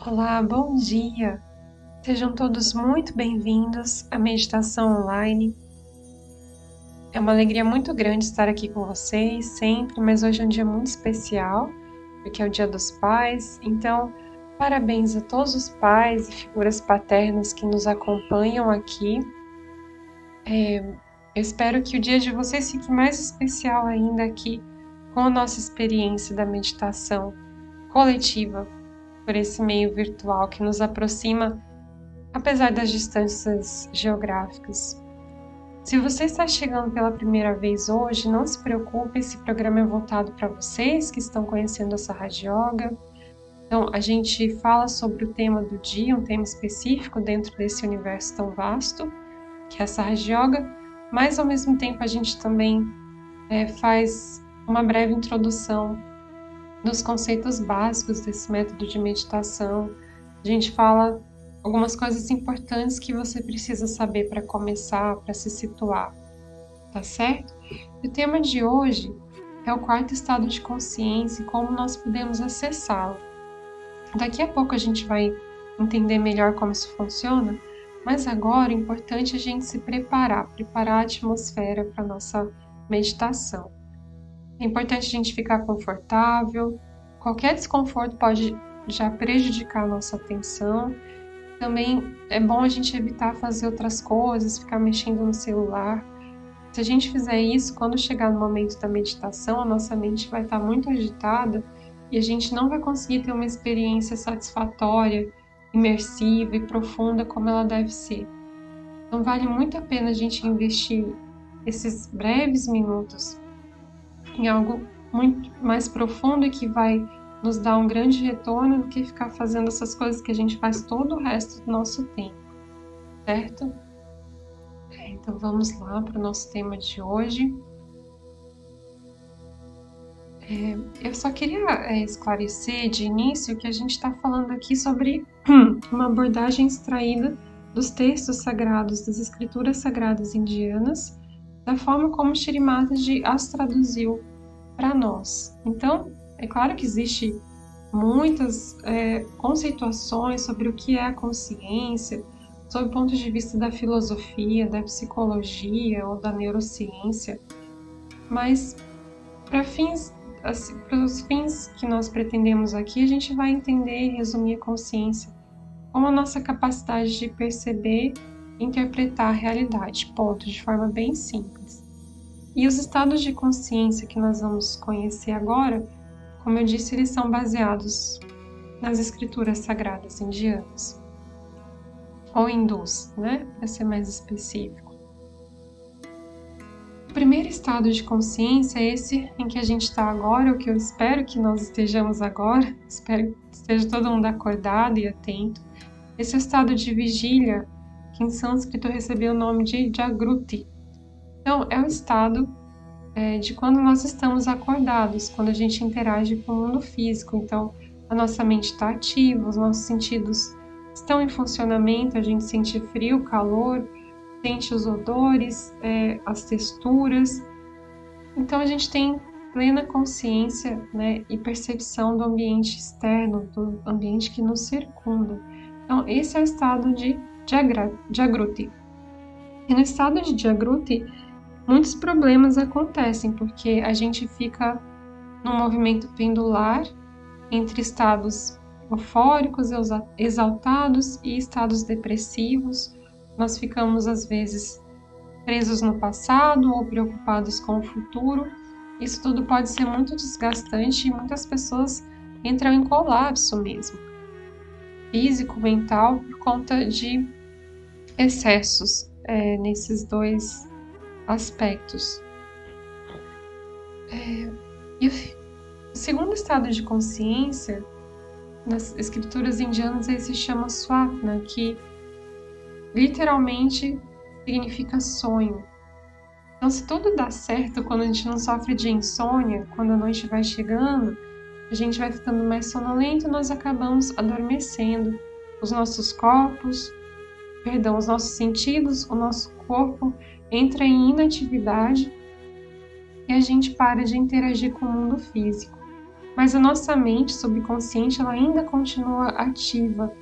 Olá, bom dia! Sejam todos muito bem-vindos à meditação online. É uma alegria muito grande estar aqui com vocês sempre, mas hoje é um dia muito especial, porque é o Dia dos Pais. Então, parabéns a todos os pais e figuras paternas que nos acompanham aqui. Eu espero que o dia de vocês fique mais especial ainda aqui com a nossa experiência da meditação coletiva por esse meio virtual que nos aproxima apesar das distâncias geográficas. Se você está chegando pela primeira vez hoje, não se preocupe, esse programa é voltado para vocês que estão conhecendo essa Raja Yoga. Então, a gente fala sobre o tema do dia, um tema específico dentro desse universo tão vasto, que é essa Raja Yoga, mas ao mesmo tempo a gente também faz uma breve introdução dos conceitos básicos desse método de meditação. A gente fala algumas coisas importantes que você precisa saber para começar, para se situar, tá certo? E o tema de hoje é o quarto estado de consciência e como nós podemos acessá-lo. Daqui a pouco a gente vai entender melhor como isso funciona, mas agora é importante a gente se preparar a atmosfera para a nossa meditação. É importante a gente ficar confortável, qualquer desconforto pode já prejudicar a nossa atenção. Também é bom a gente evitar fazer outras coisas, ficar mexendo no celular. Se a gente fizer isso, quando chegar no momento da meditação, a nossa mente vai estar muito agitada e a gente não vai conseguir ter uma experiência satisfatória, imersiva e profunda como ela deve ser. Então vale muito a pena a gente investir esses breves minutos em algo muito mais profundo e que vai nos dá um grande retorno do que ficar fazendo essas coisas que a gente faz todo o resto do nosso tempo, certo? Então vamos lá para o nosso tema de hoje. Eu só queria esclarecer de início que a gente está falando aqui sobre uma abordagem extraída dos textos sagrados, das escrituras sagradas indianas, da forma como Shri Mataji as traduziu para nós. Então, é claro que existe muitas conceituações sobre o que é a consciência, sob o ponto de vista da filosofia, da psicologia ou da neurociência, mas para os fins que nós pretendemos aqui, a gente vai entender e resumir a consciência como a nossa capacidade de perceber e interpretar a realidade, ponto, de forma bem simples. E os estados de consciência que nós vamos conhecer agora, como eu disse, eles são baseados nas escrituras sagradas indianas, ou hindus, né, para ser mais específico. O primeiro estado de consciência é esse em que a gente está agora, o que eu espero que nós estejamos agora, espero que esteja todo mundo acordado e atento. Esse é o estado de vigília, que em sânscrito recebeu o nome de Jagruti. Então, é o estado de quando nós estamos acordados, quando a gente interage com o mundo físico. Então, a nossa mente está ativa, os nossos sentidos estão em funcionamento, a gente sente frio, calor, sente os odores, as texturas. Então, a gente tem plena consciência, né, e percepção do ambiente externo, do ambiente que nos circunda. Então, esse é o estado de Jagruti. E no estado de Jagruti, muitos problemas acontecem, porque a gente fica num movimento pendular entre estados eufóricos, exaltados e estados depressivos. Nós ficamos, às vezes, presos no passado ou preocupados com o futuro. Isso tudo pode ser muito desgastante e muitas pessoas entram em colapso mesmo, físico, mental, por conta de excessos nesses dois aspectos. E o segundo estado de consciência, nas escrituras indianas, ele se chama Swapna, que literalmente significa sonho. Então, se tudo dá certo, quando a gente não sofre de insônia, quando a noite vai chegando, a gente vai ficando mais sonolento, nós acabamos adormecendo. Os nossos sentidos, o nosso corpo entra em inatividade e a gente para de interagir com o mundo físico. Mas a nossa mente subconsciente ela ainda continua ativa.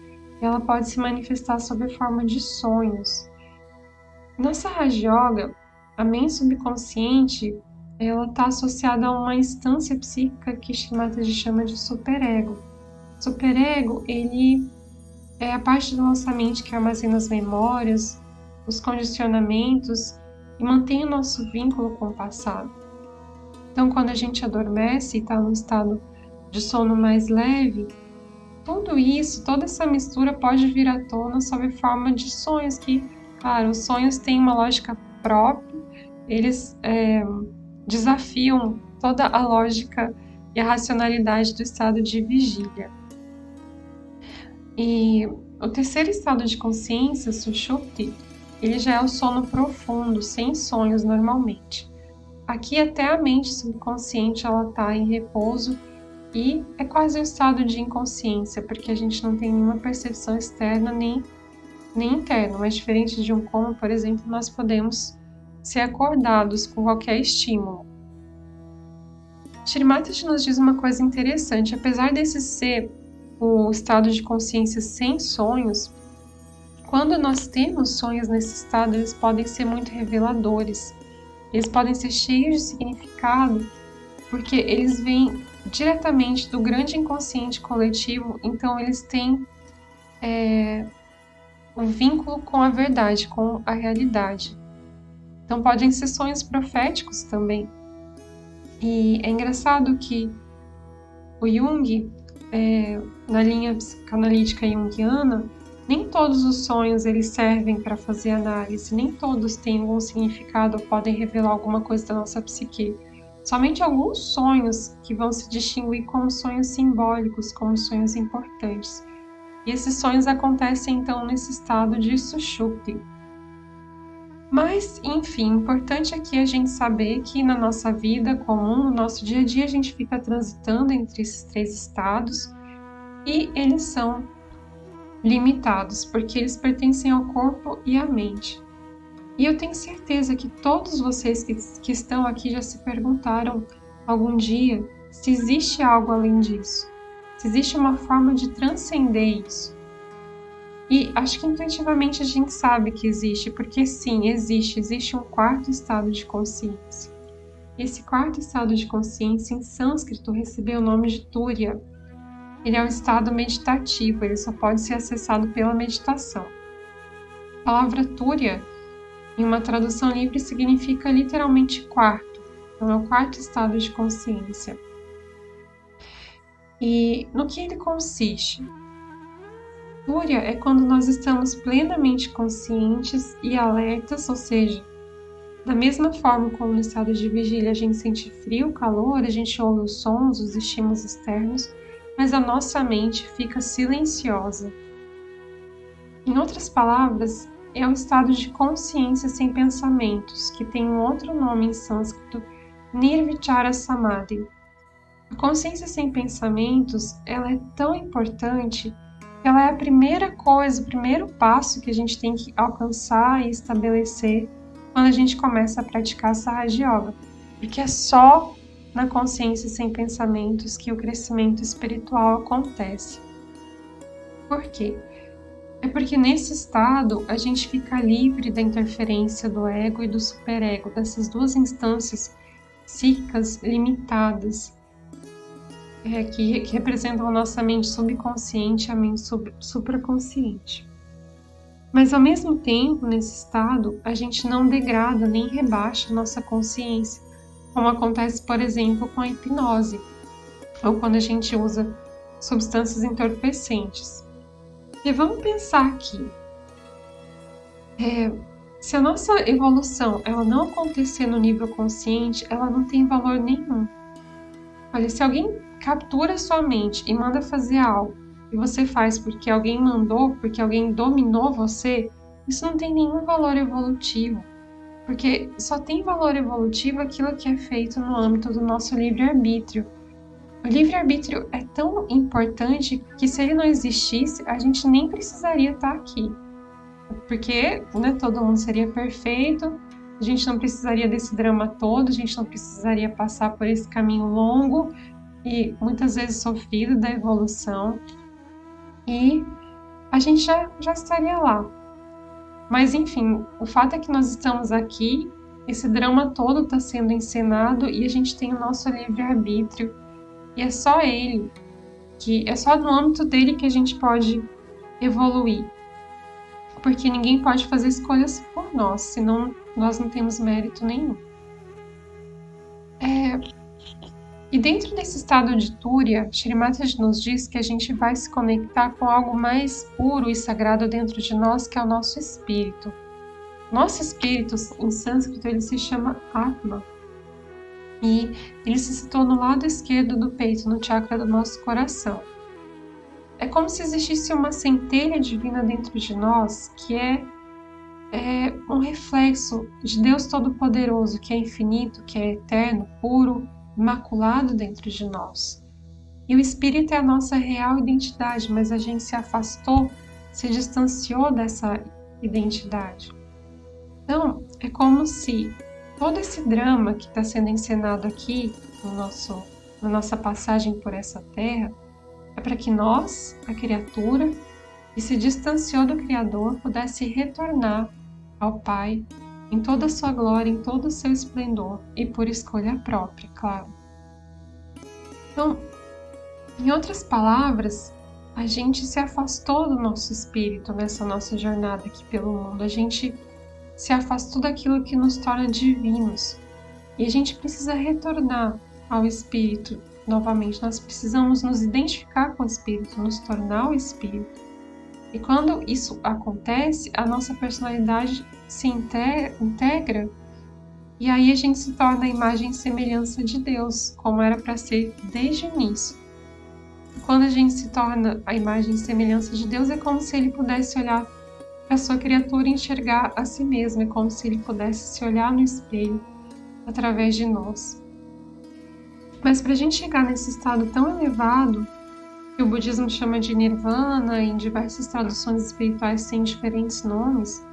Ela pode se manifestar sob forma de sonhos. Nessa Raja Yoga, a mente subconsciente ela está associada a uma instância psíquica que Mataji chama de superego. Superego, ele é a parte da nossa mente que armazena as memórias, os condicionamentos e mantém o nosso vínculo com o passado. Então, quando a gente adormece e está num estado de sono mais leve, tudo isso, toda essa mistura pode vir à tona sob forma de sonhos que, claro, os sonhos têm uma lógica própria, eles desafiam toda a lógica e a racionalidade do estado de vigília. E o terceiro estado de consciência, Sushupti, ele já é o sono profundo, sem sonhos normalmente. Aqui até a mente subconsciente ela está em repouso e é quase um estado de inconsciência, porque a gente não tem nenhuma percepção externa nem interna, mas diferente de um coma, por exemplo, nós podemos ser acordados com qualquer estímulo. Shri Mataji nos diz uma coisa interessante, apesar desse ser o estado de consciência sem sonhos, quando nós temos sonhos nesse estado, eles podem ser muito reveladores, eles podem ser cheios de significado, porque eles vêm diretamente do grande inconsciente coletivo, então eles têm um vínculo com a verdade, com a realidade. Então podem ser sonhos proféticos também. E é engraçado que o Jung, na linha psicanalítica junguiana, nem todos os sonhos eles servem para fazer análise, nem todos têm algum significado ou podem revelar alguma coisa da nossa psique. Somente alguns sonhos que vão se distinguir como sonhos simbólicos, como sonhos importantes. E esses sonhos acontecem então nesse estado de Sushupti. Mas, enfim, importante aqui a gente saber que na nossa vida comum, no nosso dia a dia, a gente fica transitando entre esses três estados e eles são limitados, porque eles pertencem ao corpo e à mente. E eu tenho certeza que todos vocês que estão aqui já se perguntaram algum dia se existe algo além disso, se existe uma forma de transcender isso. E acho que intuitivamente a gente sabe que existe, porque sim, existe um quarto estado de consciência. Esse quarto estado de consciência em sânscrito recebeu o nome de Turiya. Ele é um estado meditativo, ele só pode ser acessado pela meditação. A palavra Turiya, em uma tradução livre, significa literalmente quarto, então é o quarto estado de consciência. E no que ele consiste? Turiya é quando nós estamos plenamente conscientes e alertas, ou seja, da mesma forma como no estado de vigília a gente sente frio, calor, a gente ouve os sons, os estímulos externos, mas a nossa mente fica silenciosa. Em outras palavras, é um estado de consciência sem pensamentos, que tem um outro nome em sânscrito, Nirvichara Samadhi. A consciência sem pensamentos, ela é tão importante que ela é a primeira coisa, o primeiro passo que a gente tem que alcançar e estabelecer quando a gente começa a praticar essa Raja Yoga, porque é só na consciência sem pensamentos que o crescimento espiritual acontece. Por quê? É porque nesse estado a gente fica livre da interferência do ego e do superego, dessas duas instâncias psíquicas limitadas, que representam a nossa mente subconsciente e a mente supraconsciente. Mas ao mesmo tempo, nesse estado, a gente não degrada nem rebaixa a nossa consciência, como acontece, por exemplo, com a hipnose, ou quando a gente usa substâncias entorpecentes. E vamos pensar aqui, se a nossa evolução ela não acontecer no nível consciente, ela não tem valor nenhum. Olha, se alguém captura sua mente e manda fazer algo, e você faz porque alguém mandou, porque alguém dominou você, isso não tem nenhum valor evolutivo, porque só tem valor evolutivo aquilo que é feito no âmbito do nosso livre-arbítrio. O livre-arbítrio é tão importante que se ele não existisse, a gente nem precisaria estar aqui, porque todo mundo seria perfeito, a gente não precisaria desse drama todo, a gente não precisaria passar por esse caminho longo, e muitas vezes sofrido da evolução, e a gente já estaria lá. Mas enfim, o fato é que nós estamos aqui, esse drama todo está sendo encenado e a gente tem o nosso livre-arbítrio, e é só é só no âmbito dele que a gente pode evoluir. Porque ninguém pode fazer escolhas por nós, senão nós não temos mérito nenhum. E dentro desse estado de Túria, Shri Mataji nos diz que a gente vai se conectar com algo mais puro e sagrado dentro de nós, que é o nosso espírito. Nosso espírito, em sânscrito, ele se chama Atma. E ele se situa no lado esquerdo do peito, no chakra do nosso coração. É como se existisse uma centelha divina dentro de nós, que é um reflexo de Deus Todo-Poderoso, que é infinito, que é eterno, puro, imaculado dentro de nós. E o Espírito é a nossa real identidade, mas a gente se afastou, se distanciou dessa identidade. Então, é como se todo esse drama que está sendo encenado aqui, na nossa passagem por essa terra, é para que nós, a criatura, que se distanciou do Criador, pudesse retornar ao Pai em toda a sua glória, em todo o seu esplendor, e por escolha própria, claro. Então, em outras palavras, a gente se afastou do nosso espírito nessa nossa jornada aqui pelo mundo. A gente se afastou daquilo que nos torna divinos. E a gente precisa retornar ao espírito novamente. Nós precisamos nos identificar com o espírito, nos tornar o espírito. E quando isso acontece, a nossa personalidade se integra, e aí a gente se torna a imagem e semelhança de Deus, como era para ser desde o início. E quando a gente se torna a imagem e semelhança de Deus, é como se ele pudesse olhar para a sua criatura e enxergar a si mesmo, é como se ele pudesse se olhar no espelho através de nós. Mas para a gente chegar nesse estado tão elevado, que o budismo chama de nirvana, e em diversas traduções espirituais tem diferentes nomes,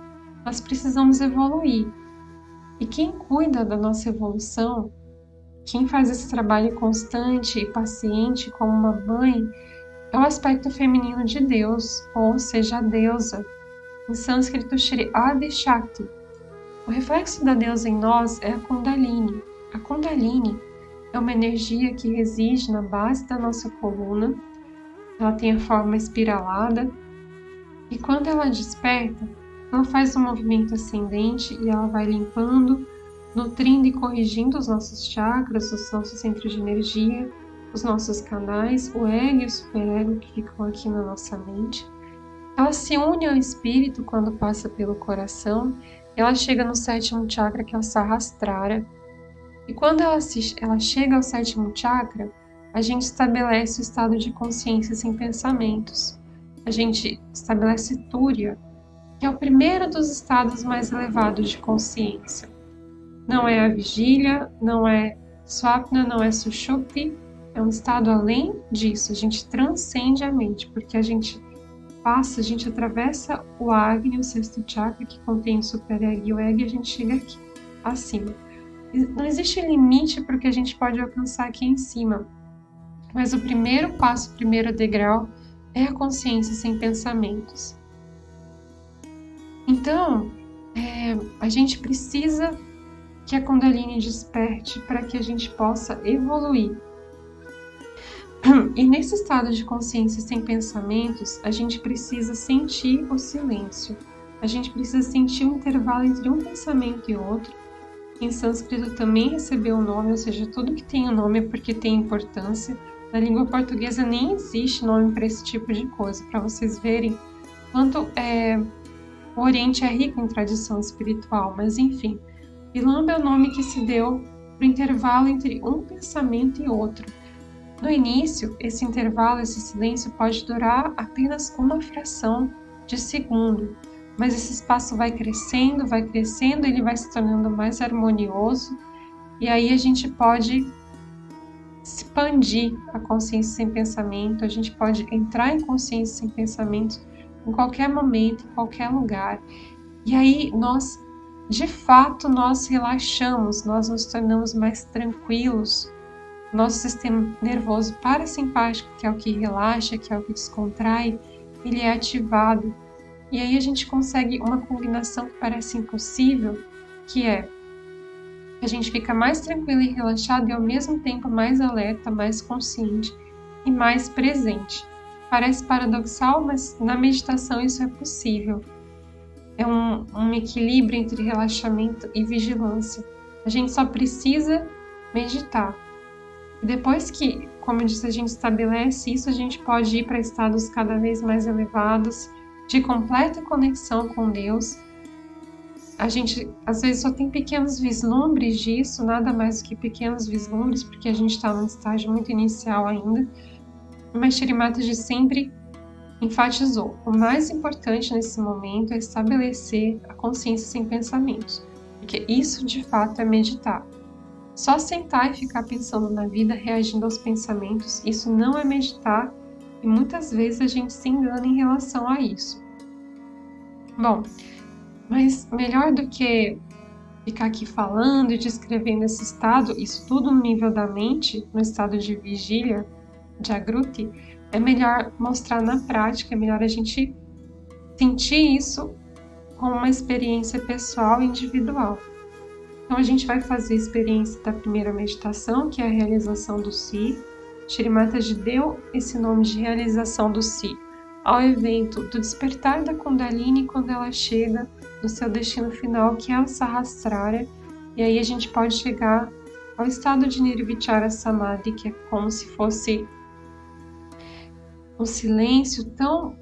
nós precisamos evoluir. E quem cuida da nossa evolução, quem faz esse trabalho constante e paciente como uma mãe, é o aspecto feminino de Deus, ou seja, a deusa. Em sânscrito, Shri Adi Shakti. O reflexo da deusa em nós é a Kundalini. A Kundalini é uma energia que reside na base da nossa coluna. Ela tem a forma espiralada, e quando ela desperta, ela faz um movimento ascendente e ela vai limpando, nutrindo e corrigindo os nossos chakras, os nossos centros de energia, os nossos canais, o ego e o superego que ficam aqui na nossa mente. Ela se une ao espírito quando passa pelo coração, e ela chega no sétimo chakra, que é o Sahasrara. E quando ela chega ao sétimo chakra, a gente estabelece o estado de consciência sem pensamentos. A gente estabelece Túria, que é o primeiro dos estados mais elevados de consciência. Não é a vigília, não é Swapna, não é Sushupti, é um estado além disso. A gente transcende a mente, porque a gente atravessa o Agni, o sexto chakra, que contém o superego e o ego, e a gente chega aqui, acima. Não existe limite para o que a gente pode alcançar aqui em cima, mas o primeiro passo, o primeiro degrau, é a consciência sem pensamentos. Então, a gente precisa que a Kundalini desperte para que a gente possa evoluir. E nesse estado de consciência sem pensamentos, a gente precisa sentir o silêncio. A gente precisa sentir o intervalo entre um pensamento e outro. Em sânscrito também recebeu o nome, ou seja, tudo que tem o nome é porque tem importância. Na língua portuguesa nem existe nome para esse tipo de coisa, para vocês verem quanto o Oriente é rico em tradição espiritual, mas enfim. Vilamba é o nome que se deu para o intervalo entre um pensamento e outro. No início, esse intervalo, esse silêncio pode durar apenas uma fração de segundo, mas esse espaço vai crescendo, ele vai se tornando mais harmonioso, e aí a gente pode expandir a consciência sem pensamento, a gente pode entrar em consciência sem pensamento em qualquer momento, em qualquer lugar. E aí nós, de fato, nós relaxamos, nós nos tornamos mais tranquilos, nosso sistema nervoso parasimpático, que é o que relaxa, que é o que descontrai, ele é ativado. E aí a gente consegue uma combinação que parece impossível, que é a gente fica mais tranquilo e relaxado e ao mesmo tempo mais alerta, mais consciente e mais presente. Parece paradoxal, mas na meditação isso é possível. É um equilíbrio entre relaxamento e vigilância. A gente só precisa meditar. E depois que, como eu disse, a gente estabelece isso, a gente pode ir para estados cada vez mais elevados, de completa conexão com Deus. A gente, às vezes, só tem pequenos vislumbres disso, nada mais do que pequenos vislumbres, porque a gente está num estágio muito inicial ainda. Mas Shri Mataji sempre enfatizou: o mais importante nesse momento é estabelecer a consciência sem pensamentos, porque isso de fato é meditar. Só sentar e ficar pensando na vida, reagindo aos pensamentos, isso não é meditar e muitas vezes a gente se engana em relação a isso. Bom, mas melhor do que ficar aqui falando e descrevendo esse estado, isso tudo no nível da mente, no estado de vigília, de agruti, é melhor mostrar na prática, é melhor a gente sentir isso com uma experiência pessoal e individual. Então a gente vai fazer a experiência da primeira meditação, que é a realização do Si. Shri Mataji deu esse nome de realização do Si ao evento do despertar da Kundalini quando ela chega no seu destino final, que é o Sahasrara, e aí a gente pode chegar ao estado de Nirvichara Samadhi, que é como se fosse um silêncio tão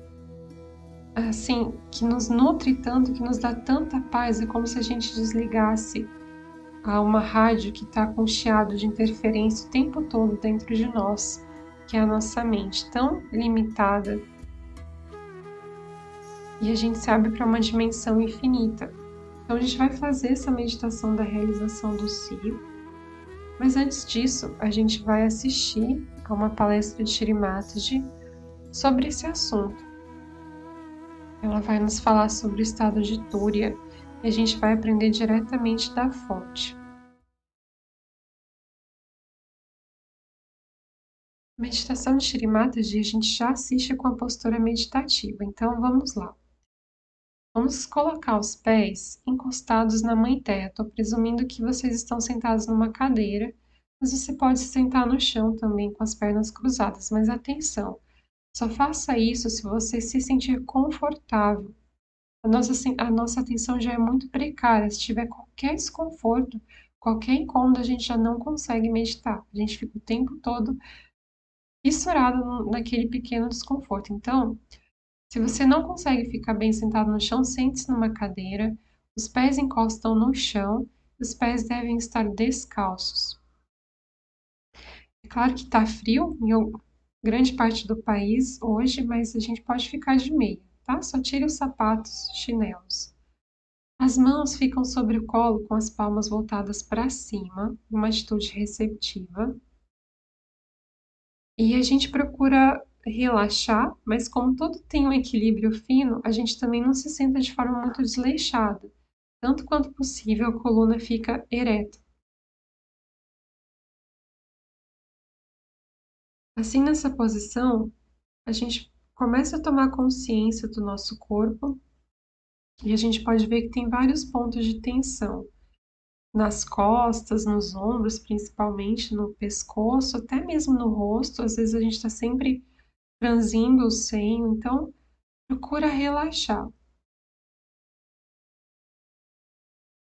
assim, que nos nutre tanto, que nos dá tanta paz, é como se a gente desligasse a uma rádio que está com chiado de interferência o tempo todo dentro de nós, que é a nossa mente tão limitada, e a gente se abre para uma dimensão infinita. Então a gente vai fazer essa meditação da realização do Si, mas antes disso a gente vai assistir a uma palestra de Shri Mataji sobre esse assunto. Ela vai nos falar sobre o estado de Turiya e a gente vai aprender diretamente da fonte. Meditação de Shri Mataji a gente já assiste com a postura meditativa, então vamos lá. Vamos colocar os pés encostados na Mãe Terra. Estou presumindo que vocês estão sentados numa cadeira, mas você pode se sentar no chão também com as pernas cruzadas. Mas atenção, só faça isso se você se sentir confortável. A nossa atenção já é muito precária. Se tiver qualquer desconforto, qualquer incômodo, a gente já não consegue meditar. A gente fica o tempo todo fissurado naquele pequeno desconforto. Então, se você não consegue ficar bem sentado no chão, sente-se numa cadeira, os pés encostam no chão, os pés devem estar descalços. É claro que está frio em grande parte do país hoje, mas a gente pode ficar de meia, tá? Só tire os sapatos, chinelos. As mãos ficam sobre o colo com as palmas voltadas para cima, uma atitude receptiva. E a gente procura relaxar, mas como tudo tem um equilíbrio fino, a gente também não se senta de forma muito desleixada. Tanto quanto possível, a coluna fica ereta. Assim, nessa posição, a gente começa a tomar consciência do nosso corpo e a gente pode ver que tem vários pontos de tensão. Nas costas, nos ombros, principalmente no pescoço, até mesmo no rosto. Às vezes a gente está sempre franzindo o senho, então procura relaxar.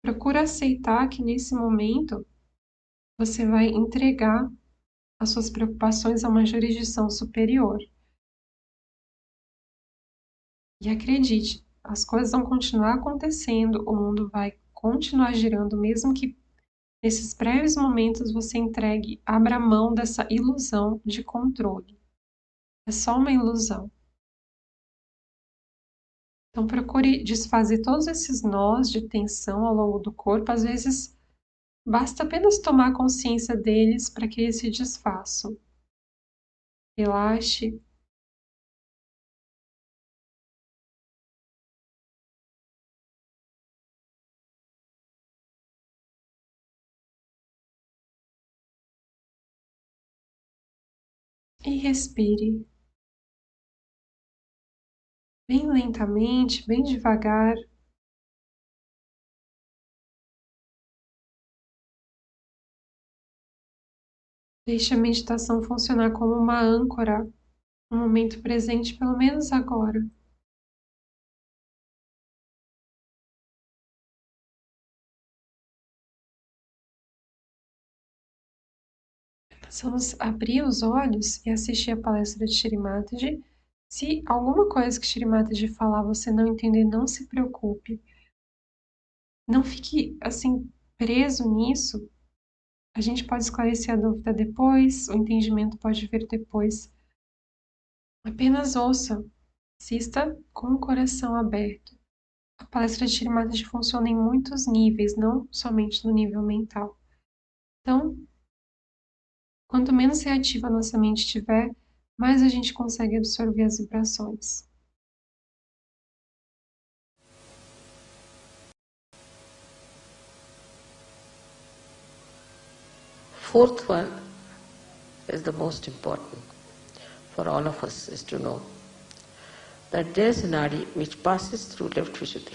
Procura aceitar que nesse momento você vai entregar as suas preocupações a uma jurisdição superior. E acredite, as coisas vão continuar acontecendo, o mundo vai continuar girando, mesmo que nesses breves momentos você entregue, abra mão dessa ilusão de controle. É só uma ilusão. Então procure desfazer todos esses nós de tensão ao longo do corpo. Às vezes basta apenas tomar consciência deles para que eles se desfaçam. Relaxe. e respire. Bem lentamente, bem devagar. Deixe a meditação funcionar como uma âncora, um momento presente, pelo menos agora. Nós vamos abrir os olhos e assistir a palestra de Shri Mataji. Se alguma coisa que Shri Mataji falar você não entender, não se preocupe. Não fique, assim, preso nisso. A gente pode esclarecer a dúvida depois, o entendimento pode vir depois. Apenas ouça, assista com o coração aberto. A palestra de Shri Mataji funciona em muitos níveis, não somente no nível mental. Então, quanto menos reativa a nossa mente estiver, mais a gente consegue absorver as vibrações. Fourth one is the most important for all of us, is to know that there is a nadi which passes through left Vishuddhi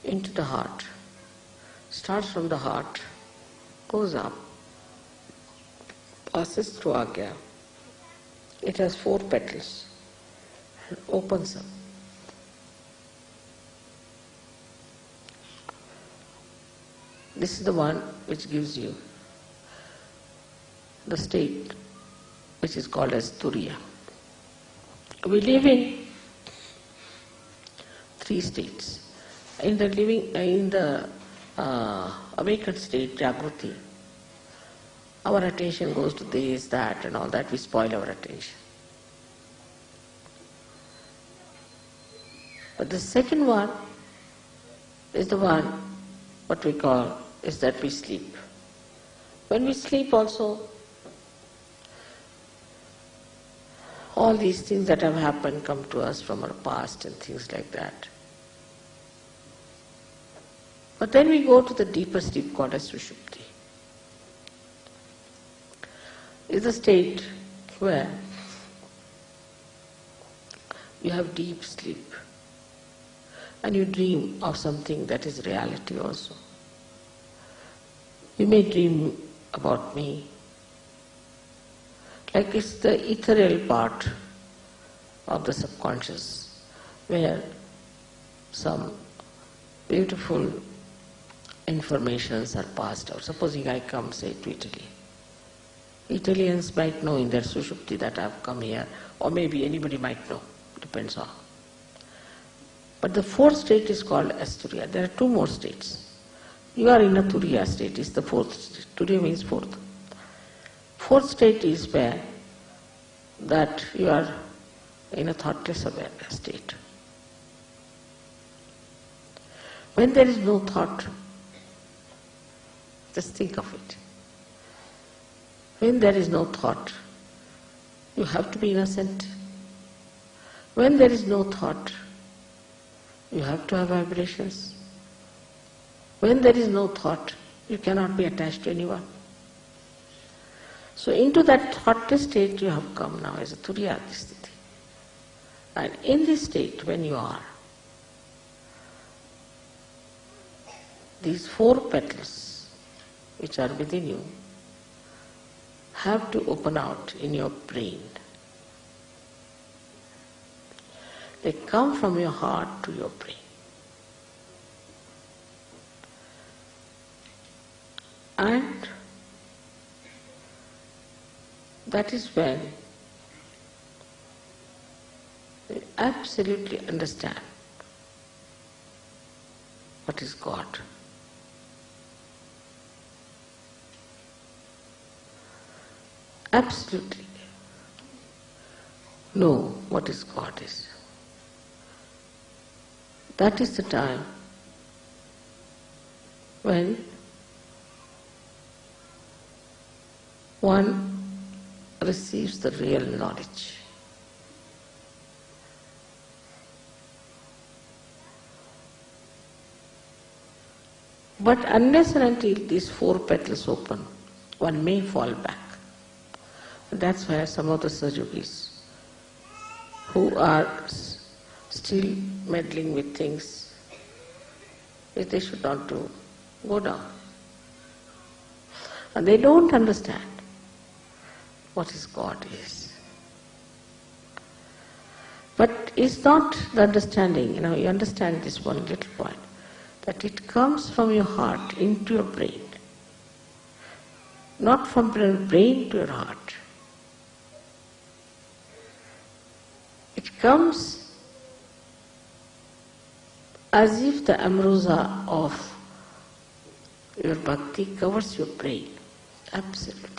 into the heart, starts from the heart, goes up, passes through Agya. It has 4 petals and opens up. This is the one which gives you the state which is called as Turiya. We live in 3 states. In the awakened state, Jagruti, our attention goes to this, that and all that, we spoil our attention. But the second one is the one, what we call, is that we sleep. When we sleep also, all these things that have happened come to us from our past and things like that. But then we go to the deeper sleep called as Sushupti. It's a state where you have deep sleep and you dream of something that is reality also. You may dream about me, like it's the ethereal part of the subconscious where some beautiful informations are passed out. Supposing I come, say, to Italy. Italians might know in their Sushupti that I have come here, or maybe anybody might know, depends on. But the 4th state is called as Turiya. There are 2 more states. You are in a Turiya state, is the 4th state. Turiya means 4th. 4th state is where that you are in a thoughtless awareness state. When there is no thought, just think of it. When there is no thought, you have to be innocent. When there is no thought, you have to have vibrations. When there is no thought, you cannot be attached to anyone. So into that thoughtless state you have come now as a Turiya Sthiti. And in this state, when you are, these 4 petals which are within you have to open out in your brain. They come from your heart to your brain. And that is when you absolutely understand what is God. Absolutely know what is God is. That is the time when one receives the real knowledge. But unless and until these 4 petals open, one may fall back. That's why some of the Sahajogis who are still meddling with things which they should not do, go down. And they don't understand what is God is. But it's not the understanding, you understand this one little point, that it comes from your heart into your brain, not from your brain to your heart. It comes as if the ambrosia of your bhakti covers your brain. Absolutely.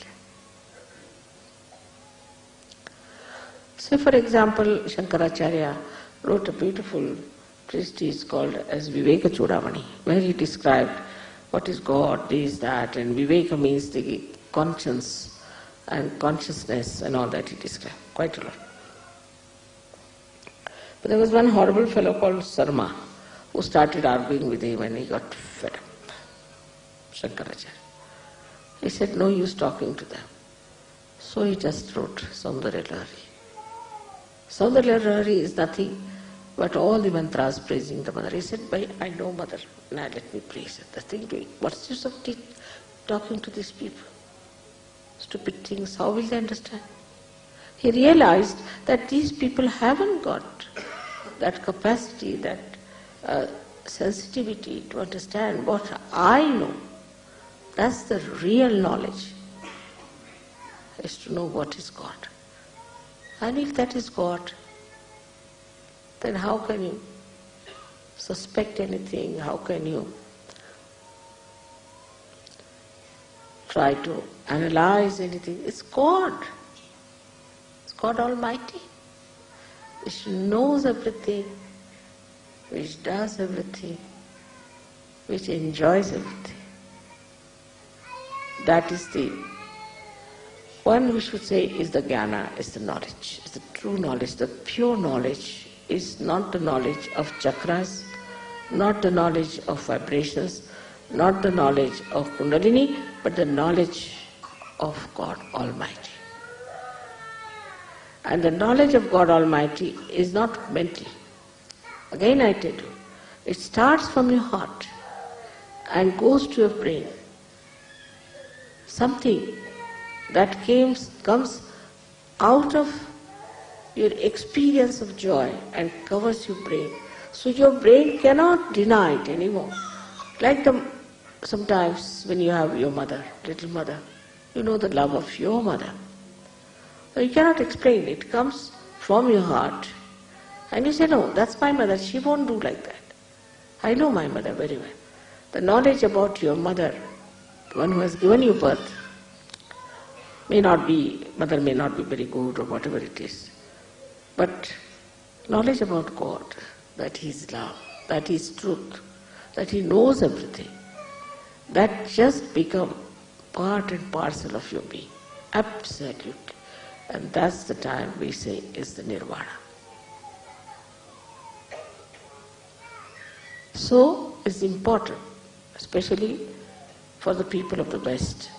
So, for example, Shankaracharya wrote a beautiful treatise called as Viveka Chudamani, where he described what is God, this, that, and Viveka means the conscience and consciousness and all that he described, quite a lot. But there was one horrible fellow called Sarma who started arguing with him and he got fed up. Shankaracharya. He said, no use talking to them. So he just wrote Saundarya Lahari. Saundarya Lahari is nothing but all the mantras praising the mother. He said, I know mother, now let me praise her. The thing doing, what's the use of talking to these people? Stupid things, how will they understand? He realized that these people haven't got that capacity, that sensitivity to understand what I know. That's the real knowledge, is to know what is God. And if that is God, then how can you suspect anything? How can you try to analyze anything? It's God. It's God Almighty, which knows everything, which does everything, which enjoys everything. That is the one we should say is the jnana, is the knowledge, is the true knowledge, the pure knowledge. Is not the knowledge of chakras, not the knowledge of vibrations, not the knowledge of Kundalini, but the knowledge of God Almighty. And the knowledge of God Almighty is not mental. Again I tell you, it starts from your heart and goes to your brain. Something that comes out of your experience of joy and covers your brain. So your brain cannot deny it anymore. Like sometimes when you have your mother, little mother, you know the love of your mother. So you cannot explain it. It comes from your heart. And you say, no, that's my mother, she won't do like that. I know my mother very well. The knowledge about your mother, the one who has given you birth, mother may not be very good or whatever it is. But knowledge about God, that He is love, that He is truth, that He knows everything, that just become part and parcel of your being. Absolutely. And that's the time we say is the nirvana. So it's important, especially for the people of the West.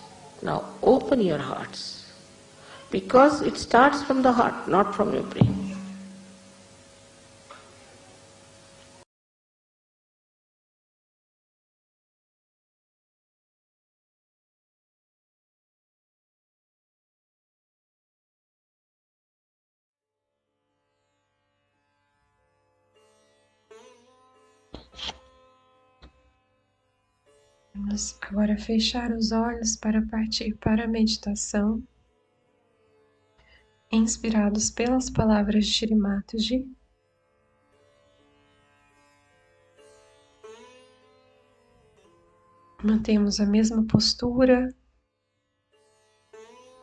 Now open your hearts, because it starts from the heart, not from your brain. Vamos agora fechar os olhos para partir para a meditação, inspirados pelas palavras de Shri Mataji. Mantemos a mesma postura,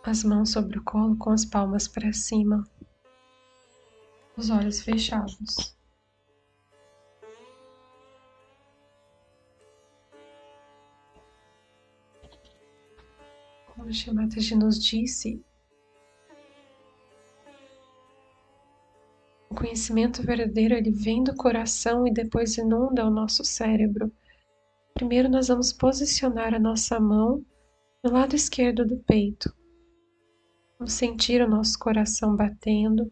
as mãos sobre o colo com as palmas para cima, os olhos fechados. Como Shri Mataji nos disse, o conhecimento verdadeiro ele vem do coração e depois inunda o nosso cérebro. Primeiro nós vamos posicionar a nossa mão no lado esquerdo do peito. Vamos sentir o nosso coração batendo.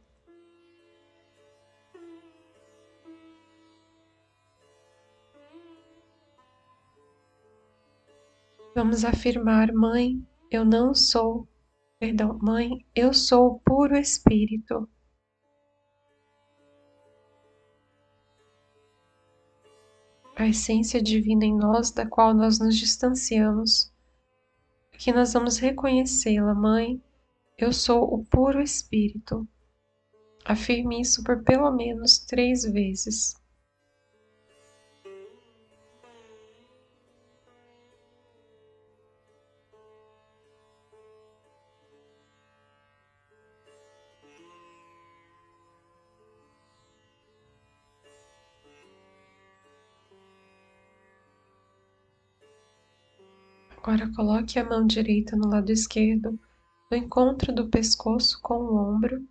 Vamos afirmar, Mãe, eu não sou, perdão, Mãe, eu sou o puro Espírito. A essência divina em nós, da qual nós nos distanciamos. Aqui nós vamos reconhecê-la, Mãe, eu sou o puro Espírito. Afirme isso por pelo menos 3 vezes. Agora coloque a mão direita no lado esquerdo, no encontro do pescoço com o ombro,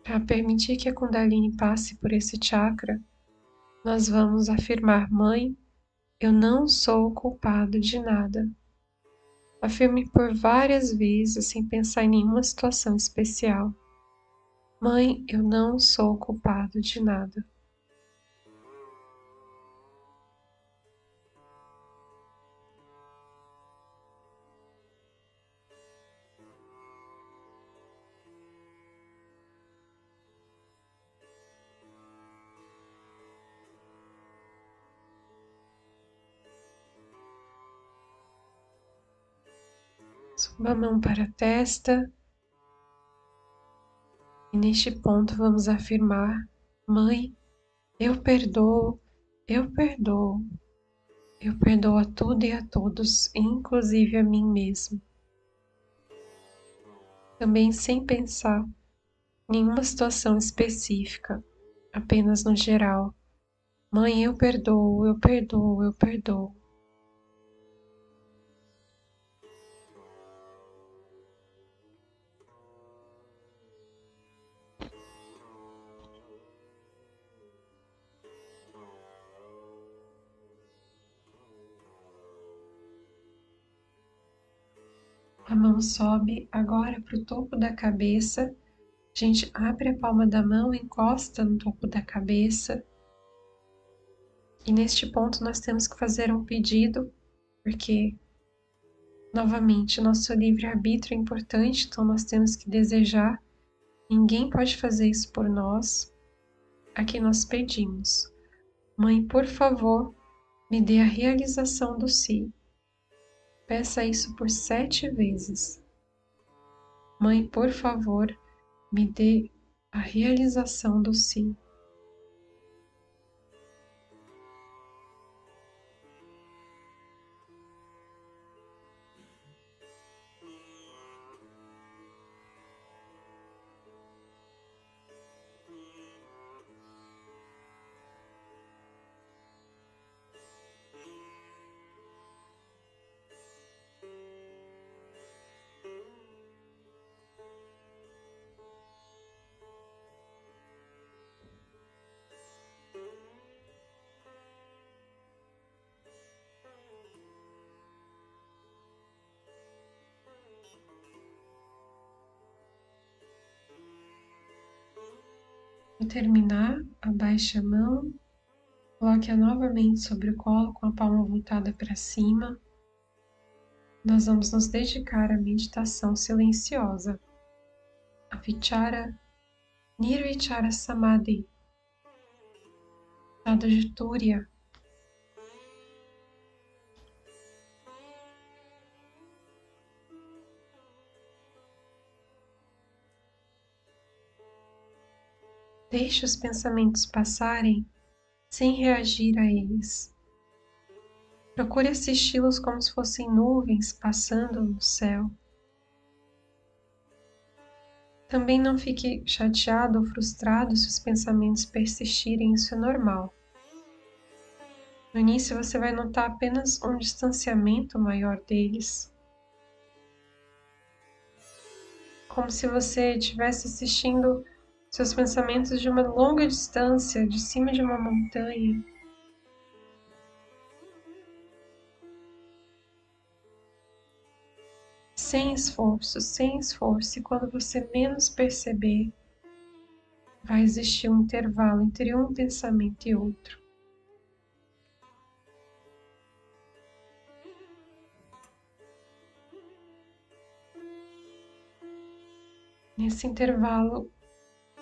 para permitir que a Kundalini passe por esse chakra. Nós vamos afirmar, Mãe, eu não sou culpado de nada. Afirme por várias vezes, sem pensar em nenhuma situação especial. Mãe, eu não sou culpado de nada. Suba a mão para a testa. E neste ponto vamos afirmar, Mãe, eu perdoo, eu perdoo. Eu perdoo a tudo e a todos, inclusive a mim mesmo. Também sem pensar em nenhuma situação específica, apenas no geral. Mãe, eu perdoo, eu perdoo, eu perdoo. A mão sobe agora para o topo da cabeça. A gente abre a palma da mão, encosta no topo da cabeça. E neste ponto nós temos que fazer um pedido, porque, novamente, nosso livre-arbítrio é importante, então nós temos que desejar. Ninguém pode fazer isso por nós. Aqui nós pedimos. Mãe, por favor, me dê a realização do si. Peça isso por 7 vezes. Mãe, por favor, me dê a realização do si. Ao terminar, abaixe a mão, coloque-a novamente sobre o colo com a palma voltada para cima. Nós vamos nos dedicar à meditação silenciosa, a Vichara Nirvichara Samadhi, estado de Turiya. Deixe os pensamentos passarem sem reagir a eles. Procure assisti-los como se fossem nuvens passando no céu. Também não fique chateado ou frustrado se os pensamentos persistirem, isso é normal. No início você vai notar apenas um distanciamento maior deles. Como se você estivesse assistindo seus pensamentos de uma longa distância, de cima de uma montanha. sem esforço, sem esforço. E quando você menos perceber, vai existir um intervalo entre um pensamento e outro. Nesse intervalo,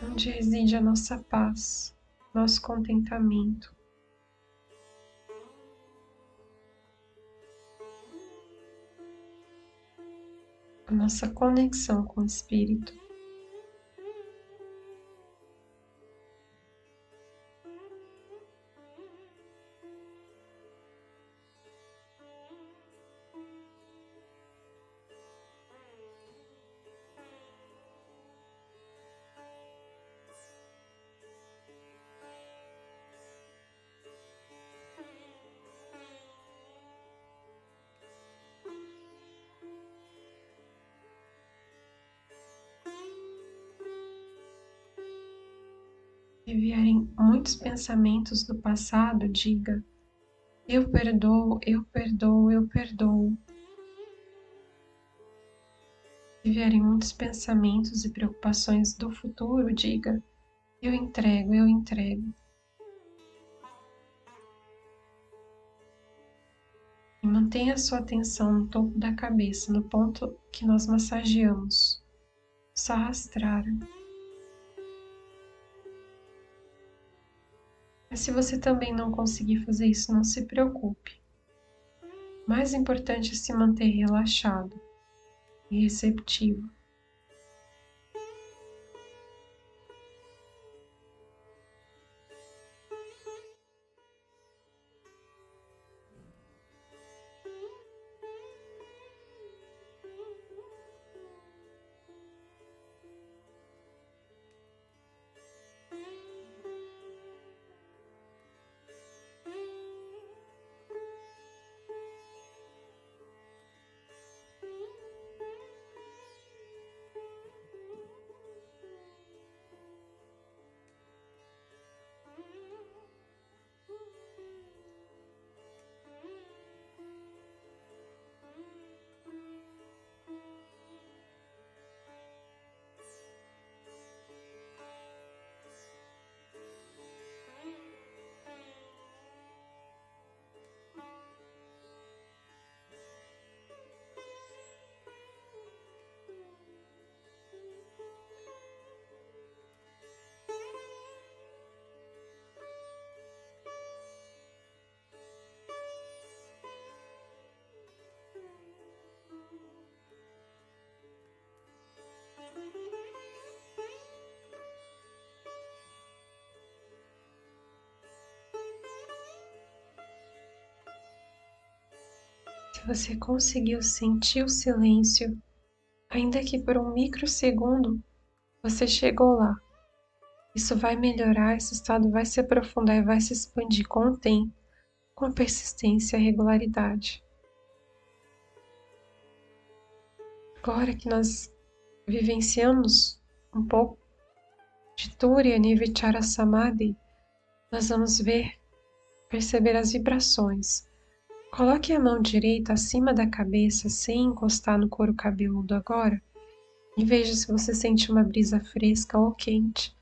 onde reside a nossa paz, nosso contentamento, a nossa conexão com o Espírito. Se vierem muitos pensamentos do passado, diga: eu perdoo, eu perdoo, eu perdoo. Se vierem muitos pensamentos e preocupações do futuro, diga: eu entrego, eu entrego. E mantenha a sua atenção no topo da cabeça, no ponto que nós massageamos, Sahasrara. Mas se você também não conseguir fazer isso, não se preocupe. O mais importante é se manter relaxado e receptivo. Se você conseguiu sentir o silêncio, ainda que por um microsegundo, você chegou lá. Isso vai melhorar, esse estado vai se aprofundar e vai se expandir com o tempo, com a persistência e a regularidade. Agora que nós vivenciamos um pouco de Turiya Nirvichara Samadhi, nós vamos perceber as vibrações. Coloque a mão direita acima da cabeça sem encostar no couro cabeludo agora e veja se você sente uma brisa fresca ou quente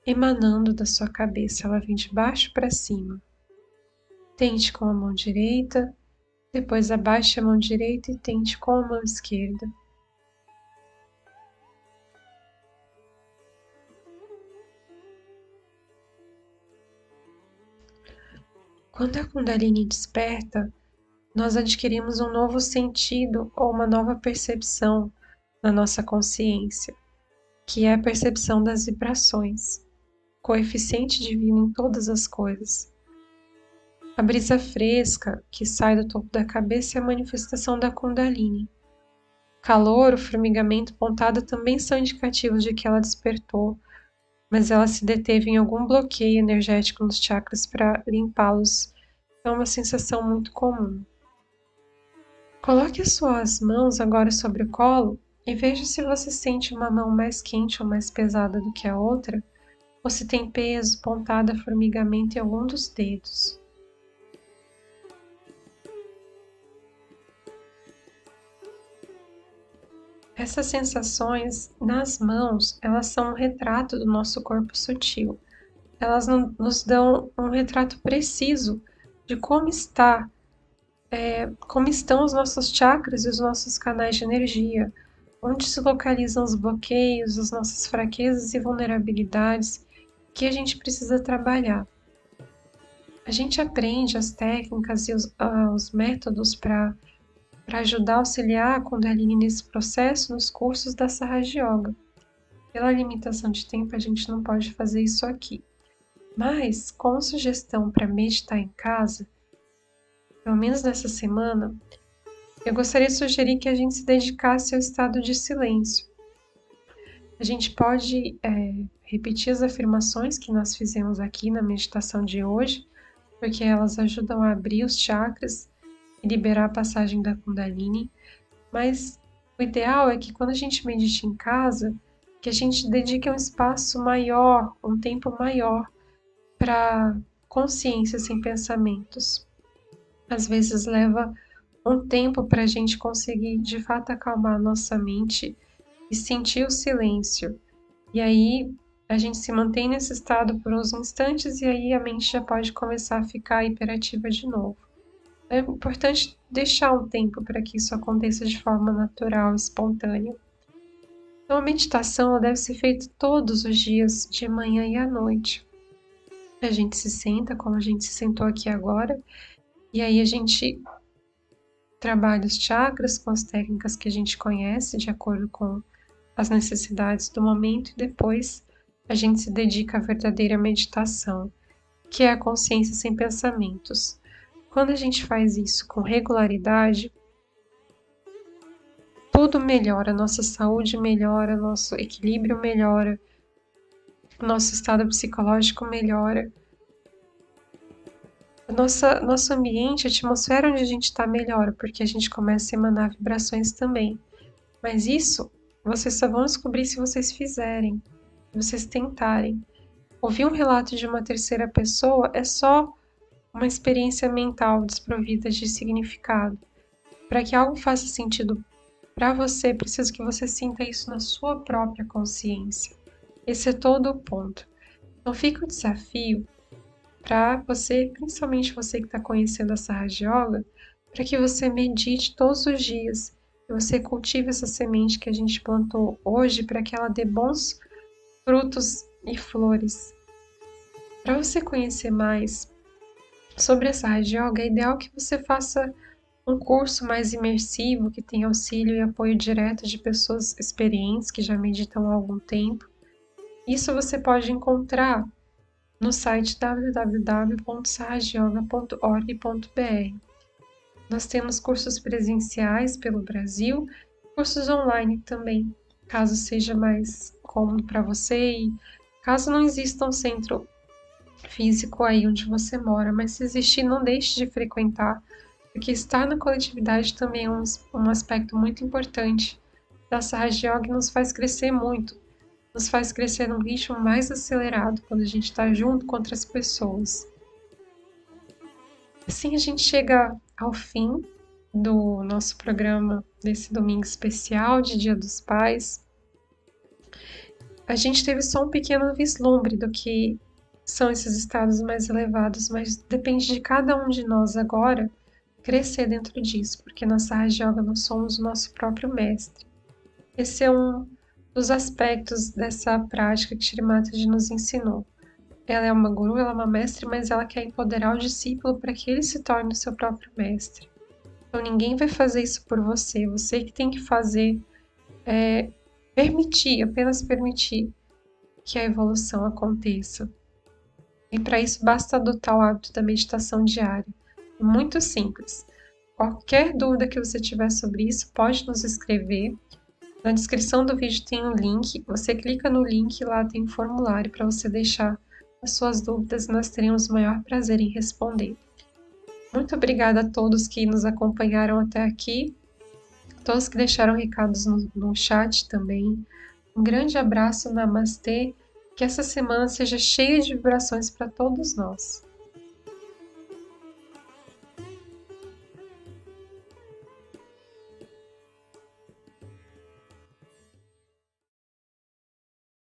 emanando da sua cabeça. Ela vem de baixo para cima. Tente com a mão direita, depois abaixe a mão direita e tente com a mão esquerda. Quando a Kundalini desperta, nós adquirimos um novo sentido ou uma nova percepção na nossa consciência, que é a percepção das vibrações, coeficiente divino em todas as coisas. A brisa fresca que sai do topo da cabeça é a manifestação da Kundalini. Calor, o formigamento, pontada também são indicativos de que ela despertou, mas ela se deteve em algum bloqueio energético nos chakras para limpá-los. É uma sensação muito comum. Coloque as suas mãos agora sobre o colo e veja se você sente uma mão mais quente ou mais pesada do que a outra, ou se tem peso, pontada, formigamento em algum dos dedos. Essas sensações nas mãos, elas são um retrato do nosso corpo sutil. Elas nos dão um retrato preciso de como estão os nossos chakras e os nossos canais de energia, onde se localizam os bloqueios, as nossas fraquezas e vulnerabilidades que a gente precisa trabalhar. A gente aprende as técnicas e os métodos para ajudar a auxiliar a Kundalini nesse processo nos cursos da Sahaja Yoga. Pela limitação de tempo, a gente não pode fazer isso aqui. Mas, como sugestão para meditar em casa, pelo menos nessa semana, eu gostaria de sugerir que a gente se dedicasse ao estado de silêncio. A gente pode repetir as afirmações que nós fizemos aqui na meditação de hoje, porque elas ajudam a abrir os chakras e liberar a passagem da Kundalini, mas o ideal é que quando a gente medite em casa, que a gente dedique um espaço maior, um tempo maior para consciência sem pensamentos. Às vezes leva um tempo para a gente conseguir de fato acalmar a nossa mente e sentir o silêncio. E aí a gente se mantém nesse estado por uns instantes e aí a mente já pode começar a ficar hiperativa de novo. É importante deixar um tempo para que isso aconteça de forma natural, espontânea. Então a meditação deve ser feita todos os dias, de manhã e à noite. A gente se senta como a gente se sentou aqui agora, e aí a gente trabalha os chakras com as técnicas que a gente conhece, de acordo com as necessidades do momento, e depois a gente se dedica à verdadeira meditação, que é a consciência sem pensamentos. Quando a gente faz isso com regularidade, tudo melhora, nossa saúde melhora, nosso equilíbrio melhora, nosso estado psicológico melhora. Nosso ambiente, a atmosfera onde a gente está melhora, porque a gente começa a emanar vibrações também. Mas isso vocês só vão descobrir se vocês fizerem, se vocês tentarem. Ouvir um relato de uma terceira pessoa é só uma experiência mental desprovida de significado. Para que algo faça sentido para você, preciso que você sinta isso na sua própria consciência. Esse é todo o ponto. Então fica o desafio para você, principalmente você que está conhecendo a Sahaja Yoga, para que você medite todos os dias, que você cultive essa semente que a gente plantou hoje para que ela dê bons frutos e flores. Para você conhecer mais sobre a Sahaja Yoga, é ideal que você faça um curso mais imersivo, que tem auxílio e apoio direto de pessoas experientes que já meditam há algum tempo. Isso você pode encontrar no site www.sahajayoga.org.br. Nós temos cursos presenciais pelo Brasil, cursos online também, caso seja mais cômodo para você e caso não exista um centro físico aí onde você mora, mas se existir, não deixe de frequentar, porque estar na coletividade também é um aspecto muito importante da Sahaja Yoga e nos faz crescer muito, nos faz crescer num ritmo mais acelerado quando a gente está junto com outras pessoas. Assim a gente chega ao fim do nosso programa desse domingo especial de Dia dos Pais. A gente teve só um pequeno vislumbre do que são esses estados mais elevados, mas depende de cada um de nós agora crescer dentro disso, porque na Sahaja Yoga nós somos o nosso próprio mestre. Esse é um dos aspectos dessa prática que Shri Mataji nos ensinou. Ela é uma guru, ela é uma mestre, mas ela quer empoderar o discípulo para que ele se torne o seu próprio mestre. Então ninguém vai fazer isso por você, você que tem que fazer, apenas permitir que a evolução aconteça. E para isso basta adotar o hábito da meditação diária. É muito simples. Qualquer dúvida que você tiver sobre isso, pode nos escrever. Na descrição do vídeo tem um link, você clica no link e lá tem um formulário para você deixar as suas dúvidas e nós teremos o maior prazer em responder. Muito obrigada a todos que nos acompanharam até aqui, todos que deixaram recados no chat também. Um grande abraço, namastê, que essa semana seja cheia de vibrações para todos nós.